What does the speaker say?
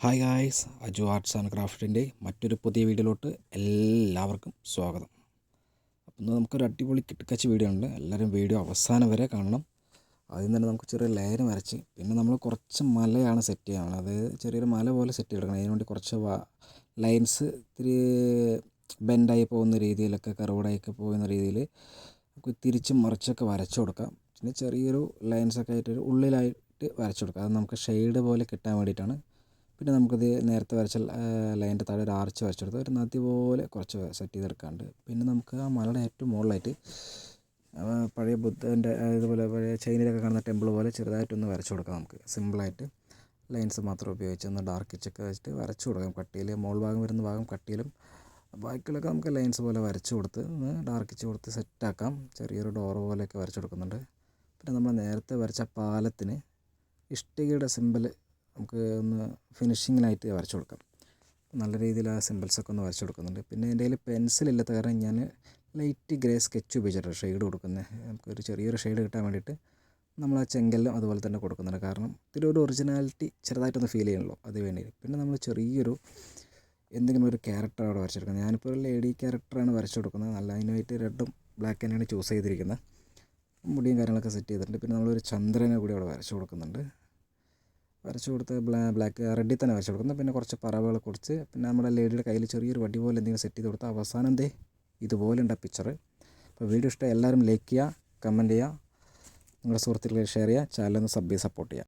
Hi guys, Aju arts and ക്രാഫ്റ്റിൻ്റെ മറ്റൊരു പുതിയ വീഡിയോയിലോട്ട് എല്ലാവർക്കും സ്വാഗതം. അപ്പം ഇന്ന് നമുക്കൊരു അടിപൊളി കിട്ടുക്കച്ച് വീഡിയോ ഉണ്ട്. എല്ലാവരും വീഡിയോ അവസാനം വരെ കാണണം. ആദ്യം തന്നെ നമുക്ക് ചെറിയ ലെയർ വരച്ച് പിന്നെ നമ്മൾ കുറച്ച് മലയാണ് സെറ്റ് ചെയ്യുന്നത്. അത് ചെറിയൊരു മല പോലെ സെറ്റ് ചെയ്തെടുക്കണം. അതിന് വേണ്ടി കുറച്ച് ലൈൻസ് ഇത്തിരി ബെൻഡായി പോകുന്ന രീതിയിലൊക്കെ കർവ്ഡായൊക്കെ പോകുന്ന രീതിയിൽ നമുക്ക് തിരിച്ചും മറിച്ചൊക്കെ വരച്ചു കൊടുക്കാം. പിന്നെ ചെറിയൊരു ലൈൻസൊക്കെ ആയിട്ടൊരു ഉള്ളിലായിട്ട് വരച്ചു കൊടുക്കാം. അത് നമുക്ക് ഷെയ്ഡ് പോലെ കിട്ടാൻ വേണ്ടിയിട്ടാണ്. പിന്നെ നമുക്കത് നേരത്തെ വരച്ച ലൈൻ്റെ താഴെ ഒരു ആർച്ച് വരച്ചെടുത്ത് ഒരു നദി പോലെ കുറച്ച് സെറ്റ് ചെയ്തെടുക്കാണ്ട്. പിന്നെ നമുക്ക് ആ മലയുടെ ഏറ്റവും മുകളിലായിട്ട് പഴയ ബുദ്ധൻ്റെ ഇതുപോലെ പഴയ ചൈനയിലൊക്കെ കാണുന്ന ടെമ്പിൾ പോലെ ചെറുതായിട്ടൊന്ന് വരച്ചു കൊടുക്കാം. നമുക്ക് സിമ്പിളായിട്ട് ലൈൻസ് മാത്രം ഉപയോഗിച്ച് ഒന്ന് ഡാർക്ക് ഒക്കെ വെച്ചിട്ട് വരച്ചു കൊടുക്കാം. കട്ടിയിൽ മുകൾ ഭാഗം വരുന്ന ഭാഗം കട്ടിയിലും ബാക്കിയുള്ളൊക്കെ നമുക്ക് ലൈൻസ് പോലെ വരച്ചു കൊടുത്ത് ഒന്ന് ഡാർക്കിച്ച് കൊടുത്ത് സെറ്റാക്കാം. ചെറിയൊരു ഡോർ പോലെയൊക്കെ വരച്ചു കൊടുക്കുന്നുണ്ട്. പിന്നെ നമ്മൾ നേരത്തെ വരച്ച പാലത്തിന് ഇഷ്ടികയുടെ സിമ്പിൾ നമുക്ക് ഒന്ന് ഫിനിഷിങ്ങിനായിട്ട് വരച്ചു കൊടുക്കാം. നല്ല രീതിയിൽ ആ സിമ്പിൾസൊക്കെ ഒന്ന് വരച്ചു കൊടുക്കുന്നുണ്ട്. പിന്നെ എൻ്റെ കയ്യിൽ പെൻസിലില്ലാത്ത കാരണം ഞാൻ ലൈറ്റ് ഗ്രേ സ്കെച്ച് ഉപയോഗിച്ചിട്ട് ഷെയ്ഡ് കൊടുക്കുന്നത്. നമുക്കൊരു ചെറിയൊരു ഷെയ്ഡ് കിട്ടാൻ വേണ്ടിയിട്ട് നമ്മൾ ആ ചെങ്കല്ലും അതുപോലെ തന്നെ കൊടുക്കുന്നുണ്ട്. കാരണം ഇതിലൊരു ഒറിജിനാലിറ്റി ചെറുതായിട്ടൊന്ന് ഫീൽ ചെയ്യണമല്ലോ, അത് വേണ്ടി. പിന്നെ നമ്മൾ ചെറിയൊരു എന്തെങ്കിലും ഒരു ക്യാരക്ടർ അവിടെ വരച്ചെടുക്കുന്നത്. ഞാനിപ്പോൾ ഒരു ലേഡി ക്യാരക്ടറാണ് വരച്ചു കൊടുക്കുന്നത്. നല്ല അതിനായിട്ട് റെഡും ബ്ലാക്ക് തന്നെയാണ് ചൂസ് ചെയ്തിരിക്കുന്നത്. മുടിയും കാര്യങ്ങളൊക്കെ സെറ്റ് ചെയ്തിട്ടുണ്ട്. പിന്നെ നമ്മളൊരു ചന്ദ്രനെ കൂടി അവിടെ വരച്ചു കൊടുക്കുന്നുണ്ട്. വരച്ചു കൊടുത്ത് ബ്ലാക്ക് റെഡിൽ തന്നെ വരച്ചു കൊടുക്കുന്നത്. പിന്നെ കുറച്ച് പറവുകൾ കൊടുത്ത് പിന്നെ നമ്മുടെ ലേഡിയുടെ കയ്യിൽ ചെറിയൊരു വടി പോലെ എന്തെങ്കിലും സെറ്റ് ചെയ്ത് കൊടുത്താൽ അവസാനം ഇതുപോലെ ഉണ്ട് ആ പിക്ചർ. അപ്പോൾ വീഡിയോ ഇഷ്ടം എല്ലാവരും ലൈക്ക് ചെയ്യുക, കമൻറ്റ് ചെയ്യുക, നിങ്ങളുടെ സുഹൃത്തുക്കളെ ഷെയർ ചെയ്യുക, ചാനലൊന്ന് സപ്പോർട്ട് ചെയ്യുക.